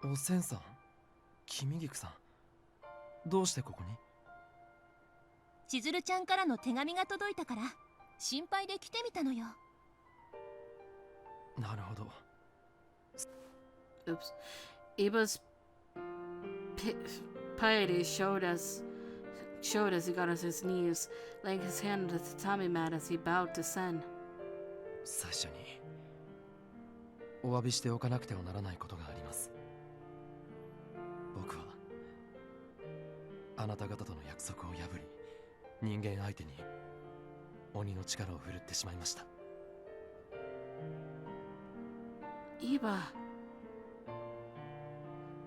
おせんさん、君菊さん、どうしてここに？千鶴ちゃんからの手紙が届いたから心配で来てみたのよ。なるほど。 Oops. Iba's piety showed as he got on his knees, laying his hand on the tatami mat as he bowed to Sen. 最初にお詫びしておかなくてはならないことがあります。僕はあなた方との約束を破り、人間相手に鬼の力を振るってしまいました。Iba.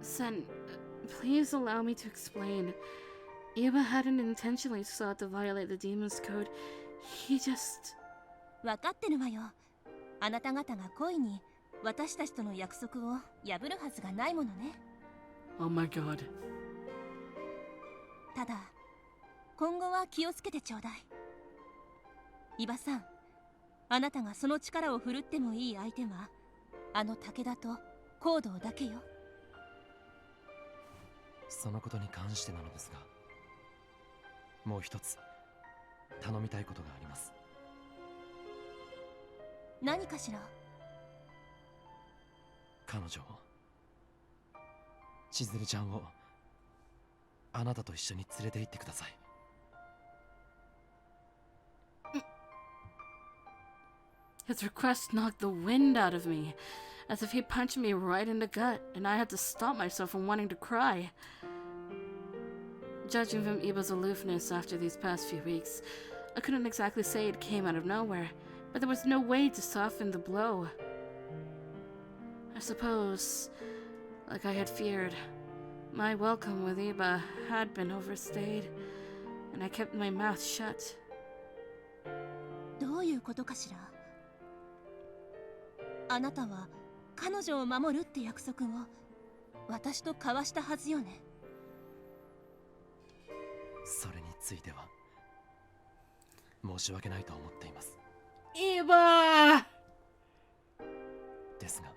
Sen, please allow me to explain. Iba hadn't intentionally sought to violate the demon's code. He just... 分かってるわよ。あなた方が故意に私たちとの約束を破るはずがないものね。 Oh my god. ただ今後は気をつけてちょうだい。伊庭さん、あなたがその力を振るってもいい相手はあの武田と行動だけよ。そのことに関してなのですが、もう一つ頼みたいことがあります。何かしら？彼女を、千鶴ちゃんをあなたと一緒に連れて行ってください。His request knocked the wind out of me, as if he punched me right in the gut, and I had to stop myself from wanting to cry. Judging from Iba's aloofness after these past few weeks, I couldn't exactly say it came out of nowhere, but there was no way to soften the blow. I suppose, like I had feared, my welcome with Iba had been overstayed, and I kept my mouth shut. どういうことかしら？あなたは彼女を守るって約束を私と交わしたはずよね。それについては申し訳ないと思っています。 Iba! ですが、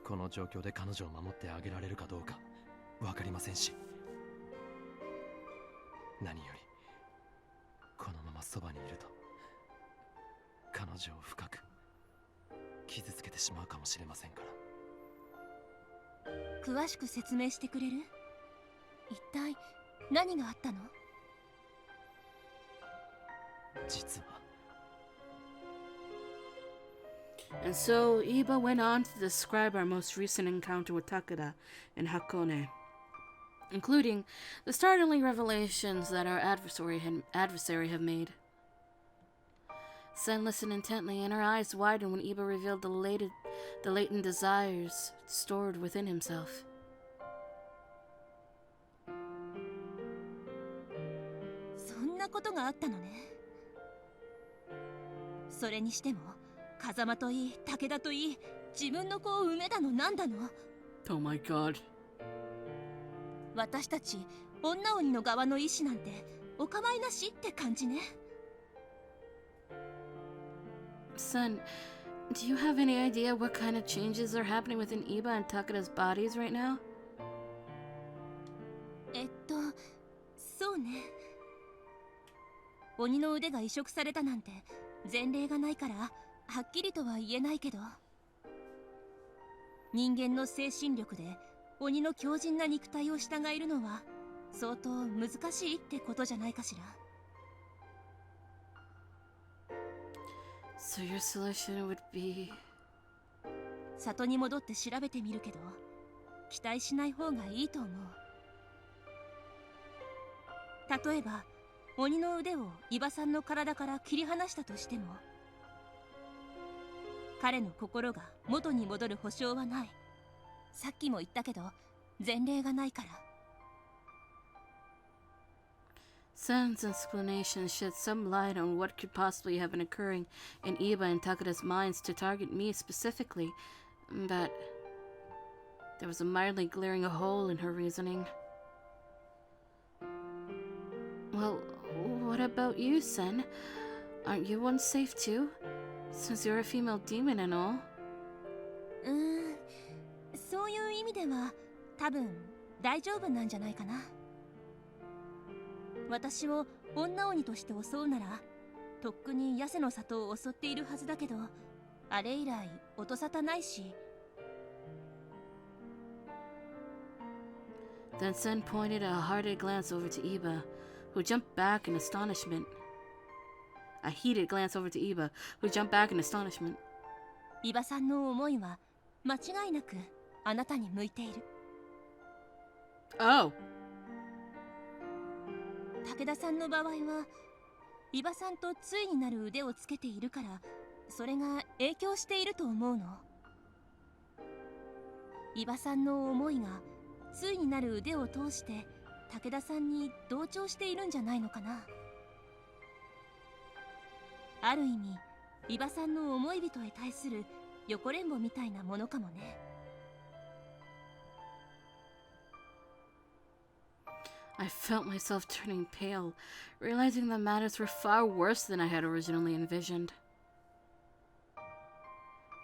この状況で彼女を守ってあげられるかどうかわかりませんし、何よりこのままそばにいると彼女を深く傷つけてしまうかもしれませんから。詳しく説明してくれる？一体何があったの？実は。 And so Iba went on to describe our most recent encounter with Takeda and Hakone, including the startling revelations that our adversary had made. Sen listened intently, and her eyes widened when Iba revealed the latent desires stored within himself. そんなことがあったのね。それにしても風間といい武田といい、自分の子を産めだのなんだの。 Oh my god. 私たち女鬼の側の意志なんてお構いなしって感じね。 Sen, do you have any idea what kind of changes are happening within Iba and Takeda's bodies right now? そうね。鬼の腕が移植されたなんて前例がないからはっきりとは言えないけど、人間の精神力で鬼の強靭な肉体を従えるのは相当難しいってことじゃないかしら。 So your solution would be... 里に戻って調べてみるけど期待しない方がいいと思う。例えば鬼の腕を伊庭さんの体から切り離したとしても、彼の心が元に戻る保証はない。さっきも言ったけど前例がないから。 Sen's explanation shed some light on what could possibly have been occurring in Iba and Takeda's minds to target me specifically, but there was a mildly glaring hole in her reasoning. Well, what about you, Sen? Aren't you unsafe too? Since you're a female demon and all. そそういう意味では多分大丈夫なんじゃないかな。私を女鬼として襲うならとっくにヤセの里を襲っているはずだけど、あれ以来音沙汰ないし。 Then Sen pointed a hearted glance over to Iba, who jumped back in astonishment. A heated glance over to Iba, who jumped back in astonishment. 伊庭さんの思いは間違いなくあなたに向いている。 Oh! 武田さんの場合は伊庭さんと対になる腕をつけているから、それが影響していると思うの。伊庭さんの思いが対になる腕を通して武田さんに同調しているんじゃないのかな。ある意味伊庭さんの思い人へ対する横連母みたいなものかもね。I felt myself turning pale, realizing that matters were far worse than I had originally envisioned.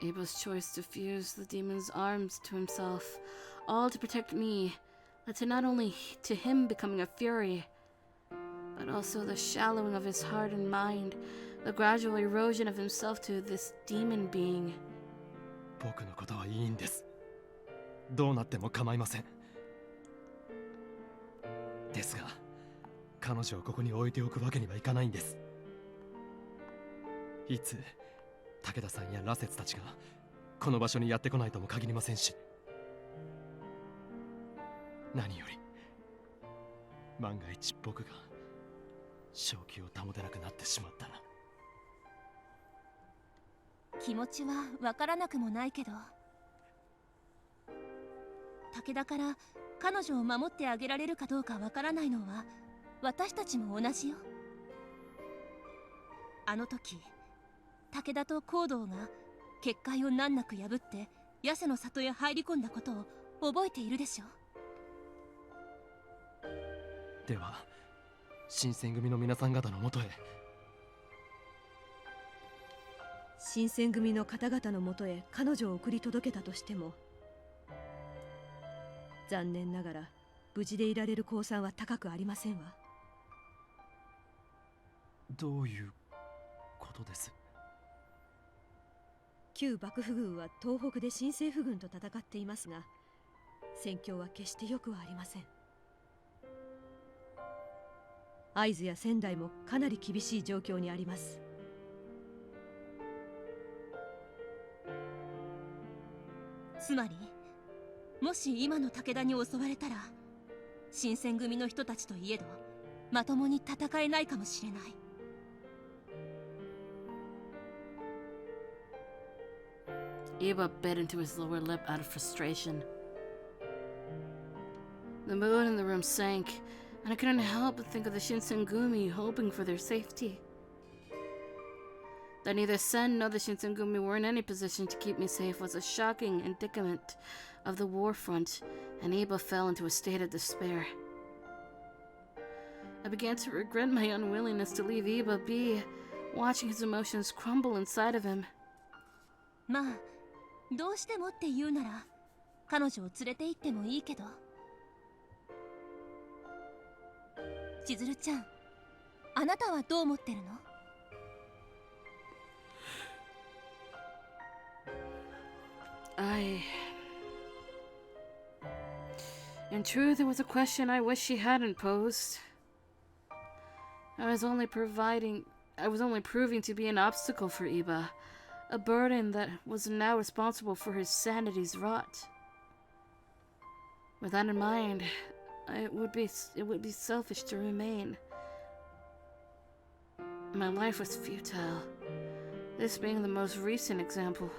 Iba's choice to fuse the demon's arms to himself, all to protect me, led to not only to him becoming a fury, but also the shallowing of his heart and mind, the gradual erosion of himself to this demon being. 僕のことはいいんです。どうなっても構いません。ですが、彼女をここに置いておくわけにはいかないんです。いつ武田さんや羅刹たちがこの場所にやってこないとも限りませんし、何より万が一僕が正気を保てなくなってしまったら。気持ちはわからなくもないけど、武田から彼女を守ってあげられるかどうかわからないのは私たちも同じよ。あの時武田と行動が結界を難なく破ってヤセの里へ入り込んだことを覚えているでしょ。では新選組の皆さん方のもとへ。新選組の方々のもとへ彼女を送り届けたとしても、残念ながら無事でいられる公算は高くありませんわ。どういうことです？旧幕府軍は東北で新政府軍と戦っていますが、戦況は決して良くはありません。会津や仙台もかなり厳しい状況にあります。つまりもし今の武田に襲われたら、新選組の人たちといえどまともに戦えないかもしれない。Iba bit into his lower lip out of frustration. The mood in the room sank, and I couldn't help but think of the Shinsengumi hoping for their safety. That neither Sen nor the Shinsengumi were in any position to keep me safe was a shocking indicament of the war front, and Iba fell into a state of despair. I began to regret my unwillingness to leave Iba be, watching his emotions crumble inside of him. まあどうしてもって言うなら彼女を連れて行ってもいいけど。千鶴ちゃん、あなたはどう思ってるの？In truth, it was a question I wish she hadn't posed. I was only proving to be an obstacle for Iba, a burden that was now responsible for his sanity's rot. With that in mind, it would be selfish to remain. My life was futile, this being the most recent example.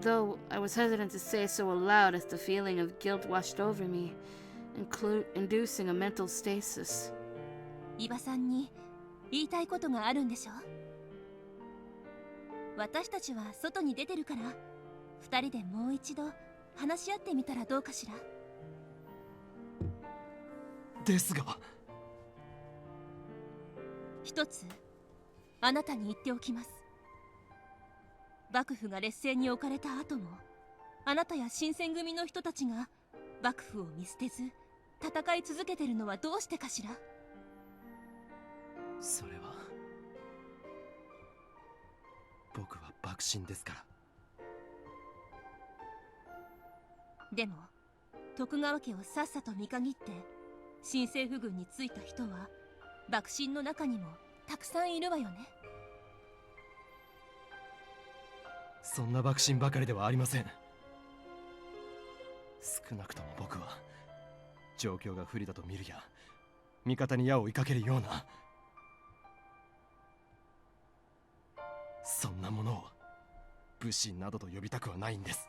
Though I was hesitant to say so aloud as the feeling of guilt washed over me, inducing a mental stasis. 伊庭さんに言いたいことがあるんでしょ？私たちは外に出てるから、二人でもう一度話し合ってみたらどうかしら。ですが、一つあなたに言っておきます。幕府が劣勢に置かれた後もあなたや新選組の人たちが幕府を見捨てず戦い続けてるのはどうしてかしら。それは僕は幕臣ですから。でも徳川家をさっさと見限って新政府軍についた人は幕臣の中にもたくさんいるわよね。そんな幕臣ばかりではありません。少なくとも僕は状況が不利だと見るや味方に矢を追いかけるようなそんなものを武士などと呼びたくはないんです。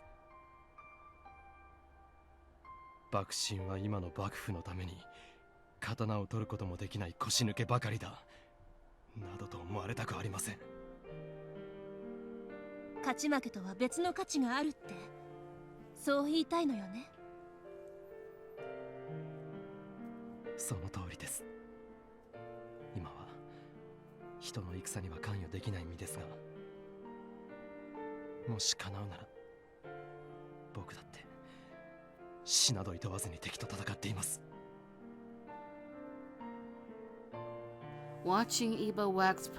幕臣は今の幕府のために刀を取ることもできない腰抜けばかりだなどと思われたくありません。勝ち負けとは別の価値があるってそう言いたいのよね。その通りです。今は人の戦には関与できない身ですが、もし叶うなら僕だって死などいとわずに敵と戦っています。Watching Iba wax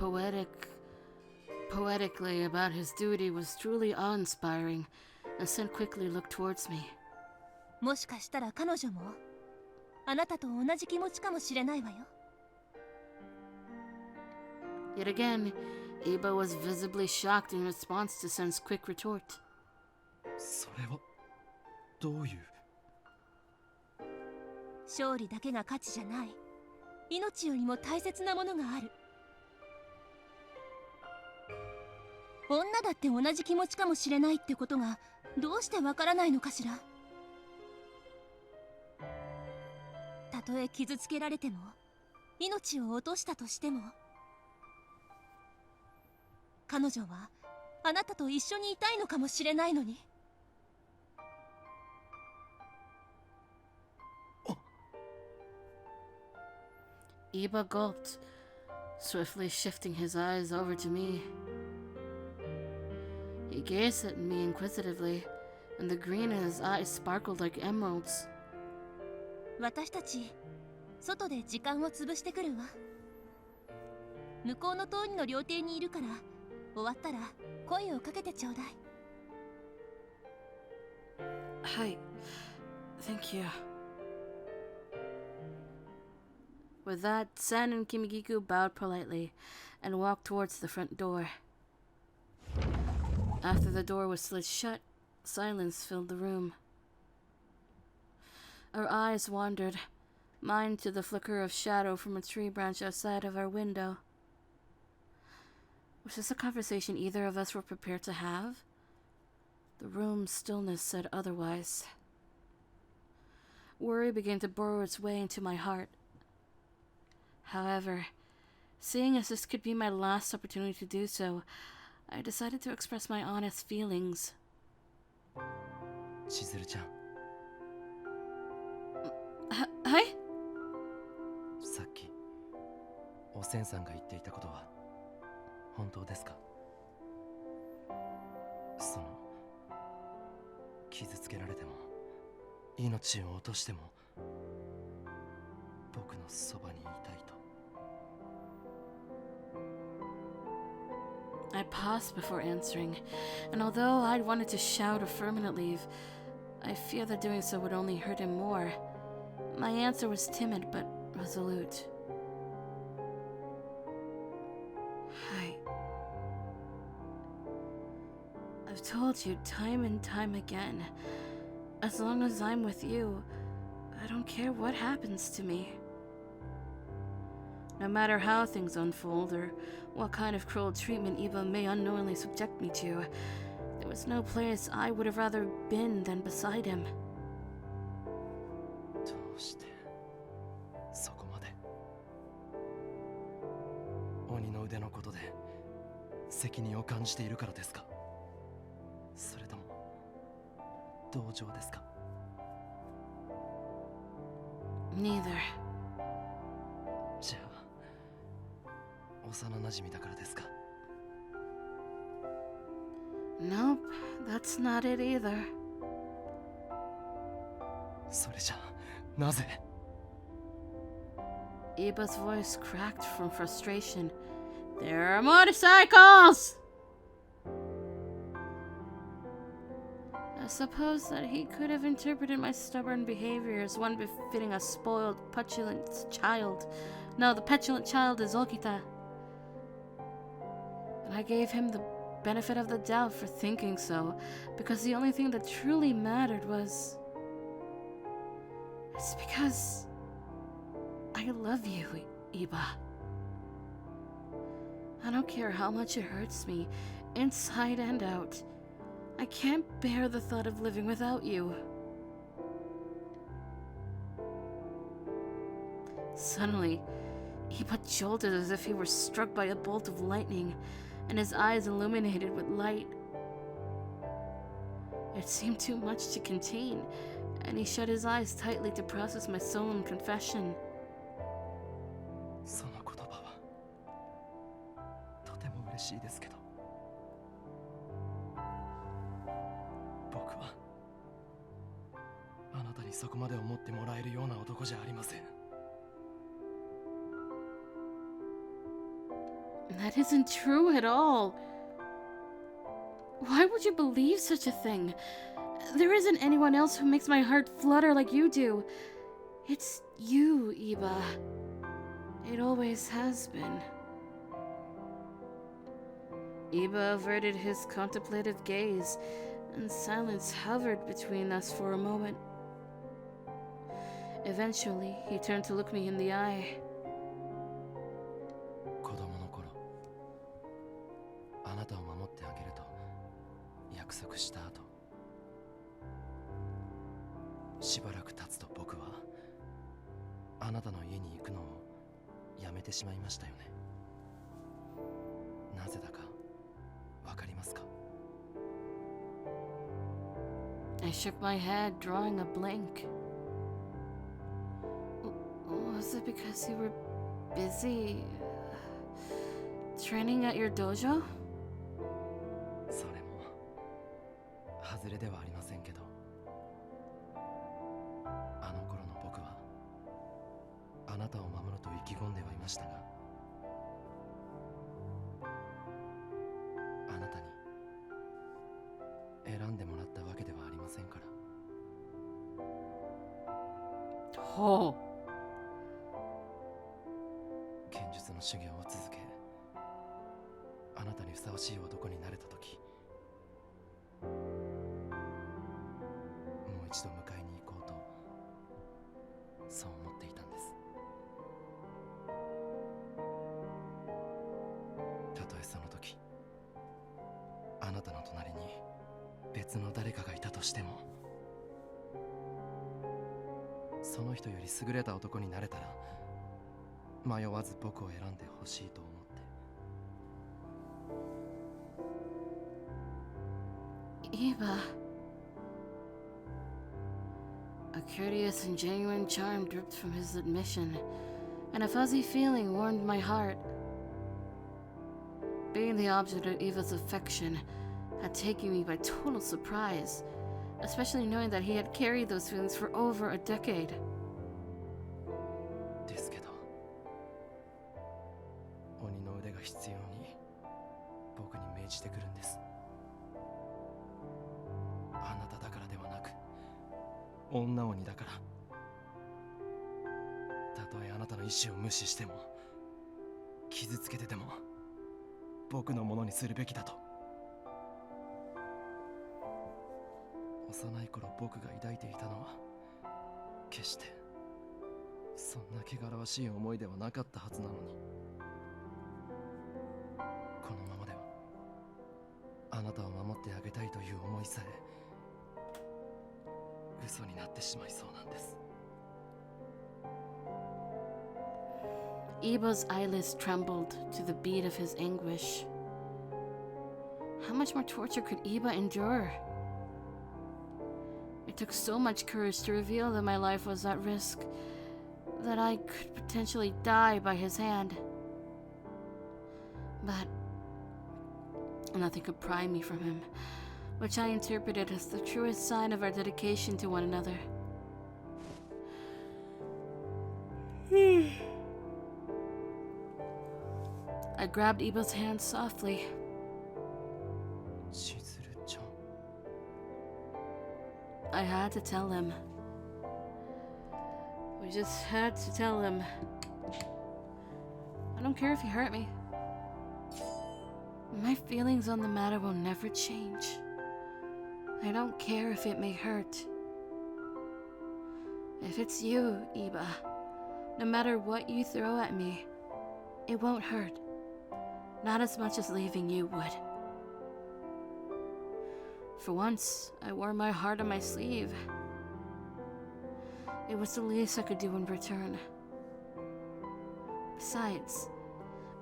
poetically about his duty was truly awe-inspiring, and Sen quickly looked towards me. もしかしたら彼女もあなたと同じ気持ちかもしれないわよ。Yet again, Iba was visibly shocked in response to Sen's quick retort. それはどういう。勝利だけが価値じゃない。命よりも大切なものがある。女だって同じ気持ちかもしれないってことがどうしてわからないのかしら。たとえ傷つけられても命を落としたとしても彼女はあなたと一緒にいたいのかもしれないのに。Iba gulped, swiftly shifting his eyes over to me. He gazed at me inquisitively, and the green in his eyes sparkled like emeralds. 私たち外で時間を潰してくるわ。向こうの通りの料亭にいるから終わったら声をかけてちょうだい。Hi. Thank you. With that, Sen and Kimigiku bowed politely and walked towards the front door. After the door was slid shut, silence filled the room. Our eyes wandered, mine to the flicker of shadow from a tree branch outside of our window. Was this a conversation either of us were prepared to have? The room's stillness said otherwise. Worry began to burrow its way into my heart. However, seeing as this could be my last opportunity to do so, I decided to express my honest feelings. 千鶴ちゃん、はい？さっきおせんさんが言っていたことは本当ですか？その傷つけられても命を落としても僕のそばにいたいと。I paused before answering, and although I'd wanted to shout affirmatively, I feared that doing so would only hurt him more. My answer was timid but resolute. Hi. I've told you time and time again, as long as I'm with you, I don't care what happens to me. No matter how things unfold or what kind of cruel treatment Eva may unknowingly subject me to, there was no place I would have rather been than beside him. どうしてそこまで鬼の腕のことで責任を感じているからですか？それとも同情ですか？ Neither. じゃあ幼馴染だからですか？ Nope, that's not it either. それじゃなぜ Iba's voice cracked from frustration. There are motorcycles! I suppose that he could have interpreted my stubborn behavior as one befitting a spoiled, petulant child. No, the petulant child is Okita. And I gave him the benefit of the doubt for thinking so, because the only thing that truly mattered was... It's because... I love you, Iba. I don't care how much it hurts me, inside and out. I can't bear the thought of living without you. Suddenly, Iba jolted as if he were struck by a bolt of lightning, and his eyes illuminated with light. It seemed too much to contain, and he shut his eyes tightly to process my solemn confession. その言葉はとても嬉しいですけど、僕はあなたにそこまで思ってもらえるような男じゃありません。 That isn't true at all. Why would you believe such a thing? There isn't anyone else who makes my heart flutter like you do. It's you, Iba. It always has been. Iba averted his contemplative gaze, and silence hovered between us for a moment. Eventually, he turned to look me in the eye. 子供の頃、あなたを守ってあげると約束した後、しばらく経つと僕はあなたの家に行くのをやめてしまいましたよね。なぜだかわかりますか？ I shook my head, drawing a blank. Was it because you were busy training at your dojo? それも外れではありませんけど、あの頃の僕はあなたを守ると意気込んではいましたが、あなたに選んでもらったわけではありませんから。 Oh. 剣術の修行を続け、あなたにふさわしい男になれた時、もう一度迎えに行こうとそう思っていたんです。たとえその時あなたの隣に別の誰かがいたとしても、その人より優れた男になれたら迷わず僕を選んでほしいと思って。 Iba. A courteous and genuine charm dripped from his admission, and a fuzzy feeling warmed my heart. Being the object of Iva's affection had taken me by total surprise, especially knowing that he had carried those feelings for over a decade. ですけど、鬼の腕が必要に僕に命じてくるんです。あなただからではなく、女鬼だから。たとえあなたの意志を無視しても、傷つけてでも僕のものにするべきだと。幼い頃僕が抱いていたのは決してそんな汚らわしい思いではなかったはずなのに、このままではあなたを守ってあげたいという思いさえ嘘になってしまいそうなんです。 Iba's eyelids trembled to the beat of his anguish. How much more torture could Iba endure? It took so much courage to reveal that my life was at risk, that I could potentially die by his hand. But nothing could pry me from him, which I interpreted as the truest sign of our dedication to one another. I grabbed Iba's hand softly. 千鶴ちゃん I had to tell him. We just had to tell him. I don't care if he hurt me. My feelings on the matter will never change. I don't care if it may hurt. If it's you, Iba, no matter what you throw at me, it won't hurt. Not as much as leaving you would. For once, I wore my heart on my sleeve. It was the least I could do in return. Besides,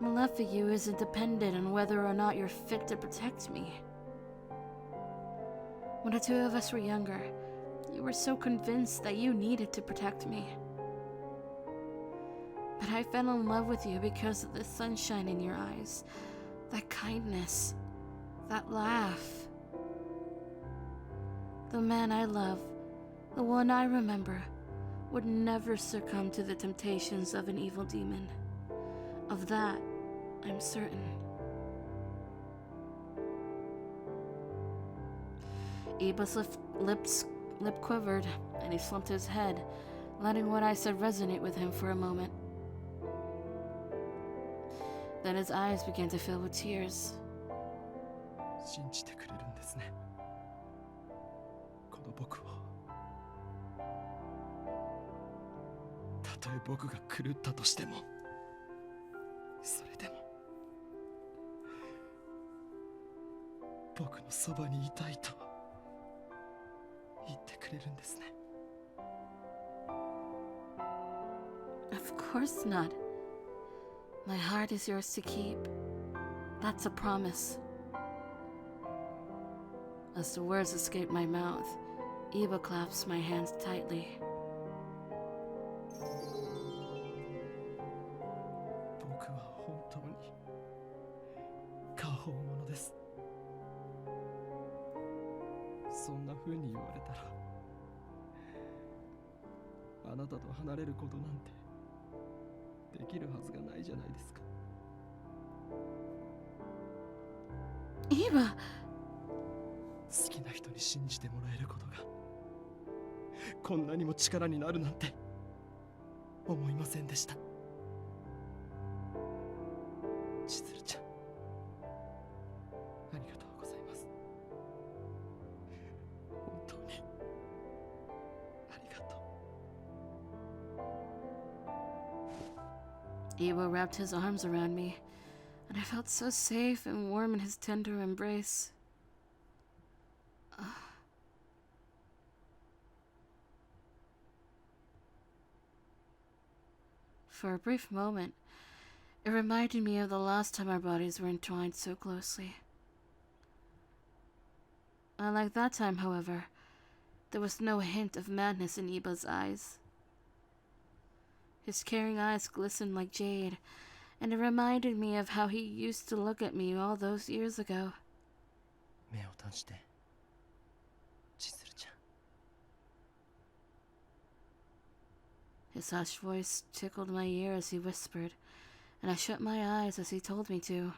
my love for you isn't dependent on whether or not you're fit to protect me. When the two of us were younger, you were so convinced that you needed to protect me. But I fell in love with you because of the sunshine in your eyes, that kindness, that laugh. The man I love, the one I remember, would never succumb to the temptations of an evil demon. Of that, I'm certain. Iba's lip quivered, and he slumped his head, letting what I said resonate with him for a moment. Then his eyes began to fill with tears. 信じてくれるんですねこの僕をたとえ僕が狂ったとしてもそれでも僕のそばにいたいと言ってくれるんですね Of course not. My heart is yours to keep. That's a promise. As the words escaped my mouth, Iba clasped my hands tightly. 僕は本当に過保者ですそんな風に言われたらあなたと離れることなんてできるはずがないじゃないですか Iba! 好きな人に信じてもらえることがこんなにも力になるなんて思いませんでした千鶴ちゃんありがとうございます本当にありがとう Iba wrapped his arms around me, and I felt so safe and warm in his tender embrace. For a brief moment, it reminded me of the last time our bodies were entwined so closely. Unlike that time, however, there was no hint of madness in Iba's eyes. His caring eyes glistened like jade, and it reminded me of how he used to look at me all those years ago. 目を閉じて千鶴ちゃん His hushed voice tickled my ear as he whispered, and I shut my eyes as he told me to.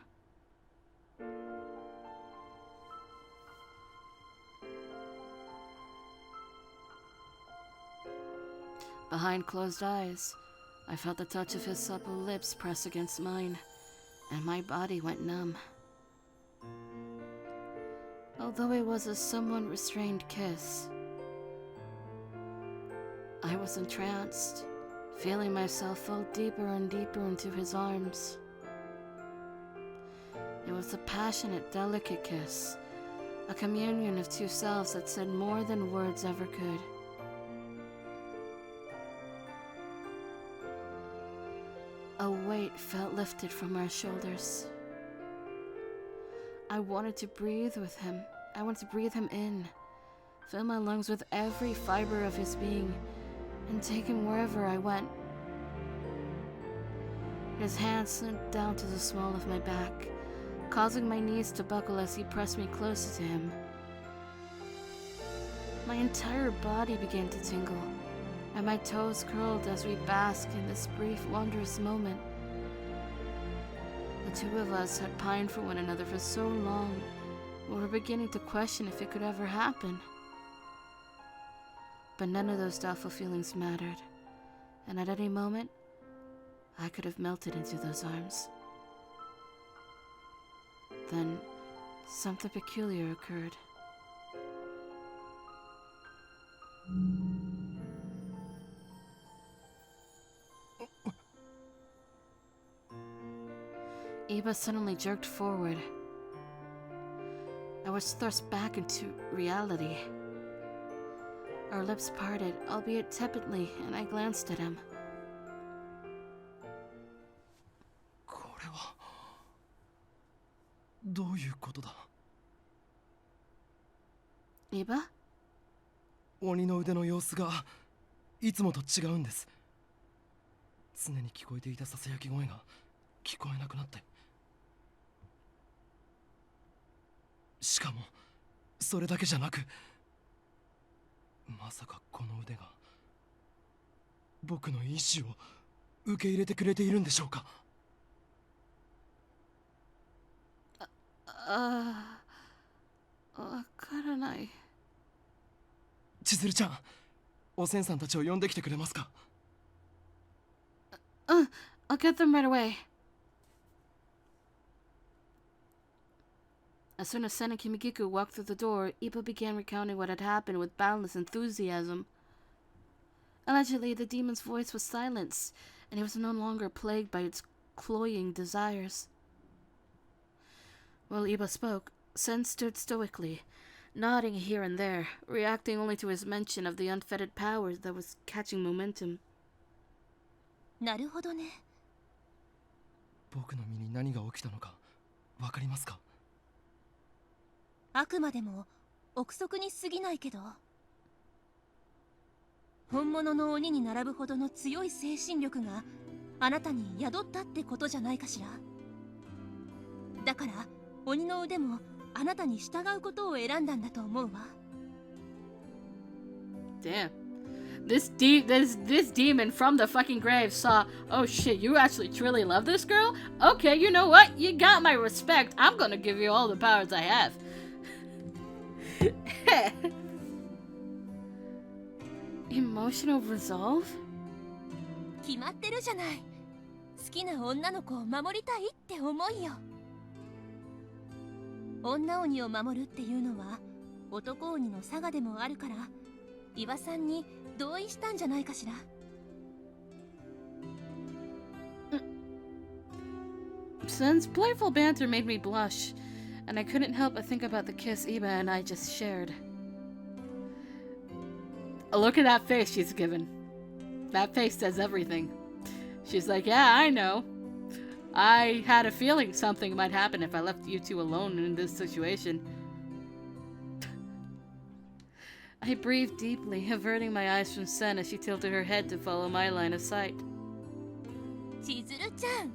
Behind closed eyes, I felt the touch of his supple lips press against mine, and my body went numb. Although it was a somewhat restrained kiss, I was entranced, feeling myself fall deeper and deeper into his arms. It was a passionate, delicate kiss, a communion of two selves that said more than words ever could. A weight felt lifted from our shoulders. I wanted to breathe with him. I wanted to breathe him in, fill my lungs with every fiber of his being, and take him wherever I went. His hand slid down to the small of my back, causing my knees to buckle as he pressed me closer to him. My entire body began to tingle. and my toes curled as we basked in this brief, wondrous moment. The two of us had pined for one another for so long, we were beginning to question if it could ever happen. But none of those doubtful feelings mattered, and at any moment, I could have melted into those arms. Then, something peculiar occurred. Iba suddenly jerked forward. I was thrust back into reality. Our lips parted, albeit tepidly, and I glanced at him. これはどういうことだ。 Iba? 鬼の腕の様子がいつもと違うんです。常に聞こえていたささやき声が聞こえなくなって、しかもそれだけじゃなく、まさかこの腕が僕の意志を受け入れてくれているんでしょうか。わからない。千鶴ちゃん、おせんさんたちを呼んできてくれますか。I'll get them right away. As soon as Sen and Kimikiku walked through the door, Iba began recounting what had happened with boundless enthusiasm. Allegedly, the demon's voice was silenced, and he was no longer plagued by its cloying desires. While Iba spoke, Sen stood stoically, nodding here and there, reacting only to his mention of the unfettered power that was catching momentum. なるほどね。僕の身に何が起きたのかわかりますか。あくまでも憶測に過ぎないけど、本物の鬼に並ぶほどの強い精神力があなたに宿ったってことじゃないかしら。だから鬼の腕もあなたに従うことを選んだんだと思うわ。 Damn. This demon from the fucking grave saw, oh shit, you actually truly love this girl? Okay, you know what? You got my respect. I'm gonna give you all the powers I have. Emotional resolve? 決まってるじゃない。好きな女の子を守りたいって思いよ。女鬼を守るっていうのは男鬼の差がでもあるから、岩さんに同意したんじゃないかしら。Sen's playful banter made me blush, and I couldn't help but think about the kiss Iba and I just shared. Look at that face she's given. That face says everything. She's like, yeah, I know. I had a feeling something might happen if I left you two alone in this situation. I breathed deeply, averting my eyes from Sen as she tilted her head to follow my line of sight. 千鶴ちゃん、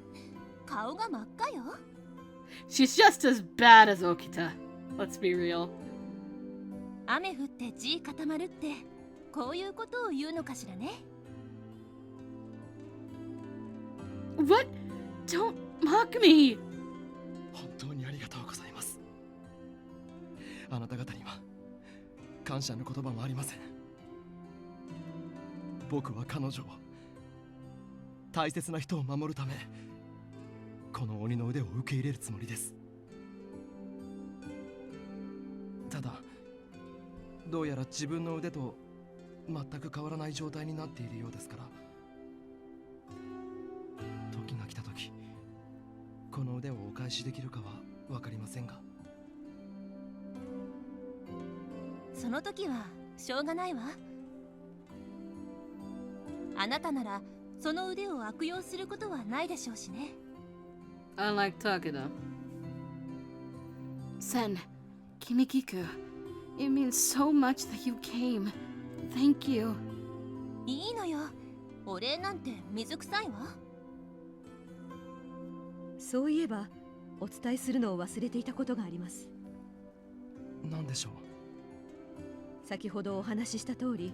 顔が真っ赤よ。She's just as bad as Okita. Let's be real. 雨降って地固まるってこういうことを言うのかしらね。What? Don't mock me! 本当にありがとうございます。あなた方には感謝の言葉もありません。僕は彼女を、大切な人を守るため、この鬼の腕を受け入れるつもりです。ただ、どうやら自分の腕と全く変わらない状態になっているようですから、時が来た時、この腕をお返しできるかは分かりませんが。その時はしょうがないわ。あなたならその腕を悪用することはないでしょうしね。Unlike Takeda. Sen, Kimikiku, it means so much that you came. Thank you. いいのよ。お礼なんて水臭いわ。そういえばお伝えするのを忘れていたことがあります。何でしょう。先ほどお話しした通り、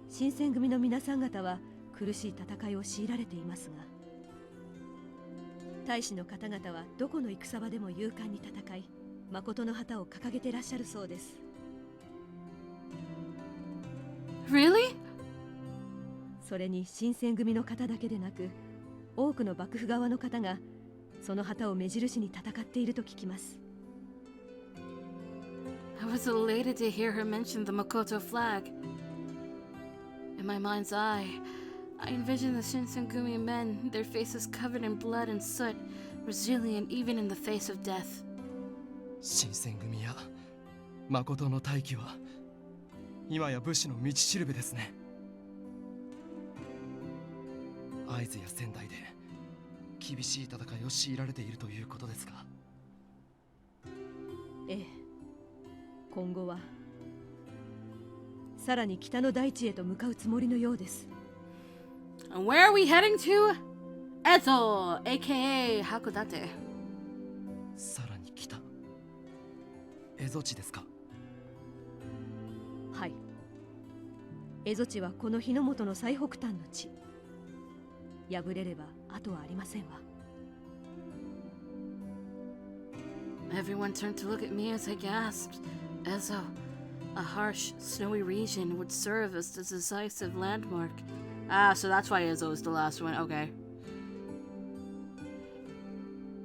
新選組の皆さん方は苦しい戦いを強いられていますが、大使の方々はどこの戦場でも勇敢に戦い、誠の旗を掲げてらっしゃるそうです。 Really? それに新選組の方だけでなく、多くの幕府側の方がその旗を目印に戦っていると聞きます。 I was elated to hear her mention the Makoto flag. In my mind's eye, I envisioned the Shinsengumi men, their faces covered in blood and soot, resilient even in the face of death. 新選組や誠の大義は今や武士の道しるべですね。会津や仙台で厳しい戦いを強いられているということですが。ええ、今後はさらに北の大地へと向かうつもりのようです。 And where are we heading to? Ezo, aka Hakodate. さらに北、蝦夷地ですか。はい。蝦夷地はこの日の本の最北端の地。敗れれば後はありませんわ。 Everyone turned to look at me as I gasped. Ezo, a harsh, snowy region, would serve as the decisive landmark. Ah, so that's why Ezo is the last one. Okay.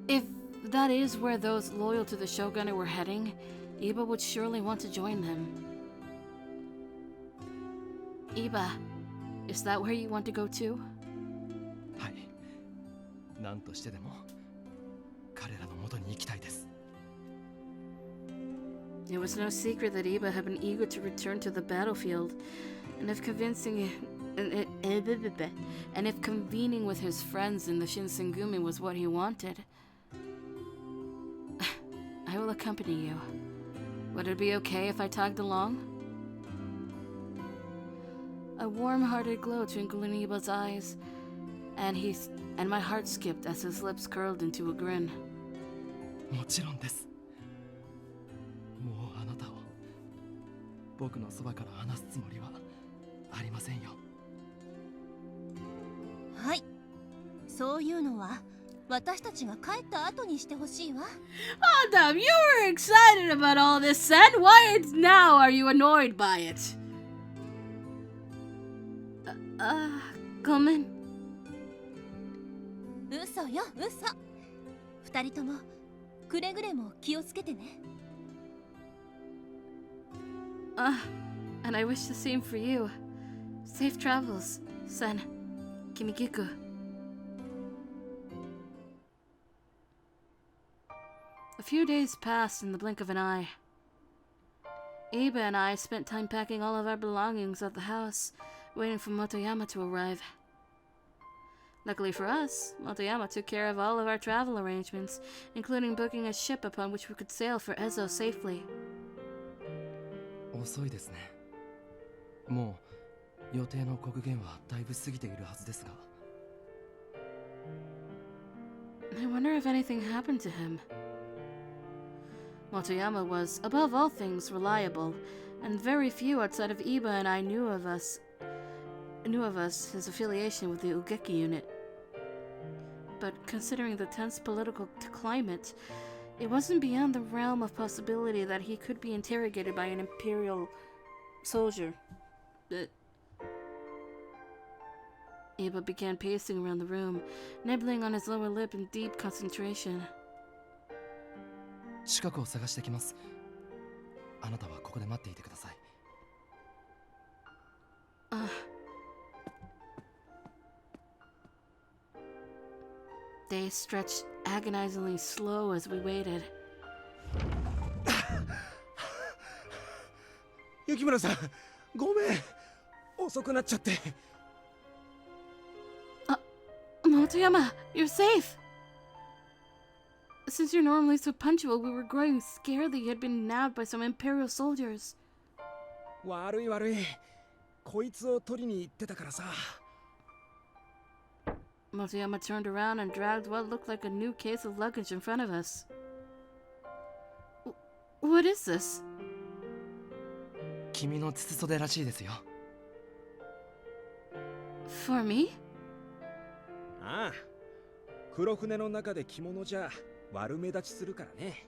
If that is where those loyal to the shogunate were heading, Iba would surely want to join them. Iba, is that where you want to go too? はい、何としてでも彼らの元に行きたいです。 It was no secret that Iba had been eager to return to the battlefield, and if convening with his friends in the Shinsengumi was what he wanted, I will accompany you. Would it be okay if I tagged along? A warm-hearted glow twinkled in Iba's eyes, and my heart skipped as his lips curled into a grin. もちろんです。もうあなたを僕のそばから離すつもりはありませんよ。はい、そういうのは私たちが帰った後にしてほしいわ。Adam, you were excited about all this, then? Why now are you annoyed by it? ごめん。嘘よ、嘘。二人ともくれぐれも気をつけてね。And I wish the same for you. Safe travels, Sen. Kimikiku. A few days passed in the blink of an eye. Iba and I spent time packing all of our belongings at the house, waiting for Motoyama to arrive. Luckily for us, Motoyama took care of all of our travel arrangements, including booking a ship upon which we could sail for Ezo safely. 遅いですね。もう予定の刻限はだいぶ過ぎているはずですが。I wonder if anything happened to him. Motoyama was, above all things, reliable, and very few outside of Iba and I knew of his affiliation with the Ugeki unit. But considering the tense political climate, it wasn't beyond the realm of possibility that he could be interrogated by an imperial soldier. Iba began pacing around the room, nibbling on his lower lip in deep concentration. 近くを探してきます。あなたはここで待っていてください。Days stretched agonizingly slow as we waited. 雪村さん、ごめん。遅くなっちゃって。Motoyama, you're safe! Since you're normally so punctual, we were growing scared that you had been nabbed by some Imperial soldiers. 悪い悪い。こいつを取りに行ってたからさ。Motoyama turned around and dragged what looked like a new case of luggage in front of us. What is this? 君の筒袖らしいですよ。For me? ああ、黒船の中で着物じゃ悪目立ちするからね。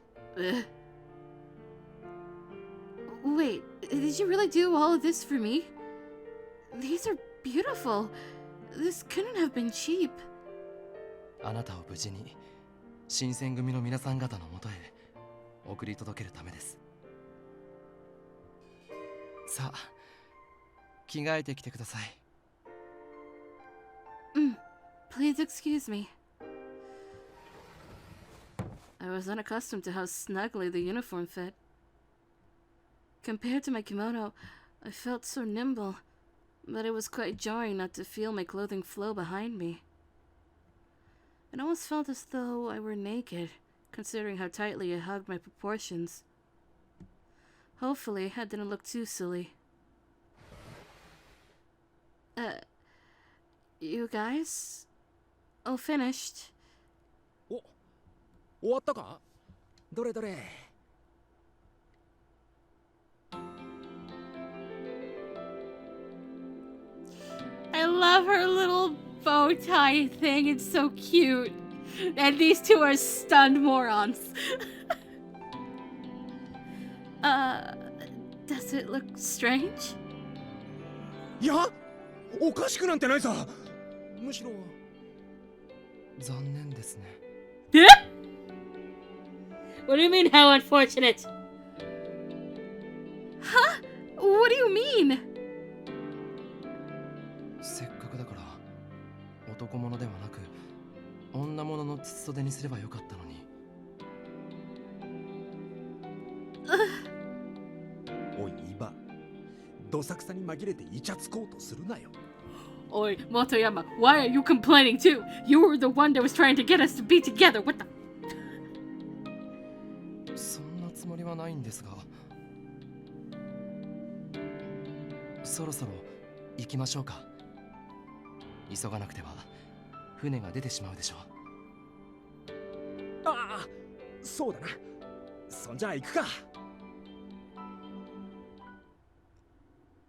Wait, did you really do all of this for me? These are beautiful. This couldn't have been cheap. あなたを無事に新選組の皆さん方のもとへ送り届けるためです。さあ、着替えてきてください。Please excuse me. I was unaccustomed to how snugly the uniform fit. Compared to my kimono, I felt so nimble, but it was quite jarring not to feel my clothing flow behind me. It almost felt as though I were naked, considering how tightly it hugged my proportions. Hopefully, I didn't look too silly. You guys? All finished? 終わったか？どれどれ。I love her little bow tie thing. It's so cute. And these two are stunned morons. Does it look strange? いや、おかしくなんてないさ。むしろ残念ですね。What do you mean, how unfortunate? Huh? What do you mean? せっかくだから男物ではなく女物の筒袖にすればよかったのに。おいイバ、どさくさに紛れてイチャつこうとするなよ。Oi, Motoyama, why are you complaining too? You were the one that was trying to get us to be together. What the? そんなつもりはないんですが。そろそろ行きましょうか。急がなくては船が出てしまうでしょう。ああ、そうだな。そんじゃあ行くか。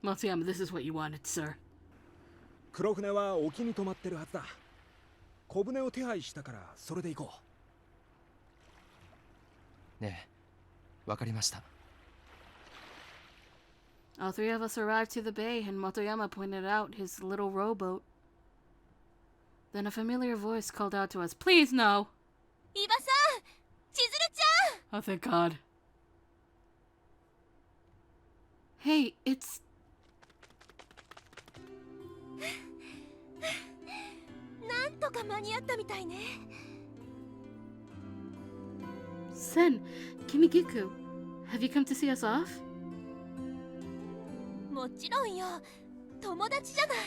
Motoyama, this is what you wanted, sir. 黒船は沖に止まってるはずだ。小舟を手配したからそれで行こう。ねえ、わかりました。All three of us arrived to the bay, and Motoyama pointed out his little rowboat. Then a familiar voice called out to us, "Please, no!" 伊庭さん、千鶴ちゃん。 Oh, thank God. Hey, it's... なんとか間に合ったみたいね。Sen, Kimigiku, have you come to see us off? もちろんよ、友達じゃない。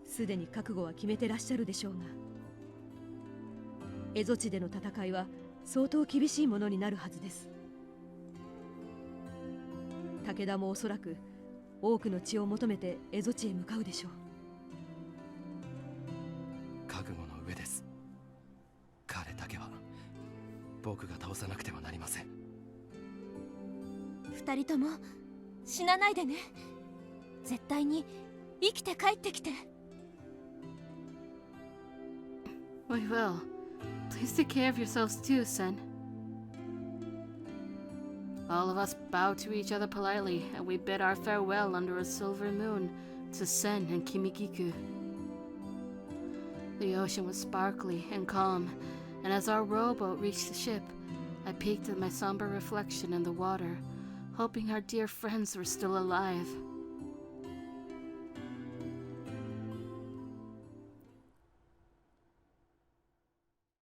すでに覚悟は決めてらっしゃるでしょうが、蝦夷地での戦いは相当厳しいものになるはずです。武田もおそらく多くの血を求めて蝦夷地へ向かうでしょう。覚悟の上です。彼だけは僕が倒さなくてはなりません。二人とも死なないでね。絶対に生きて帰ってきて。We will. Please take care of yourselves too, Sen. All of us bowed to each other politely, and we bid our farewell under a silver moon to Sen and Kimigiku. The ocean was sparkly and calm, and as our rowboat reached the ship, I peeked at my somber reflection in the water, hoping our dear friends were still alive.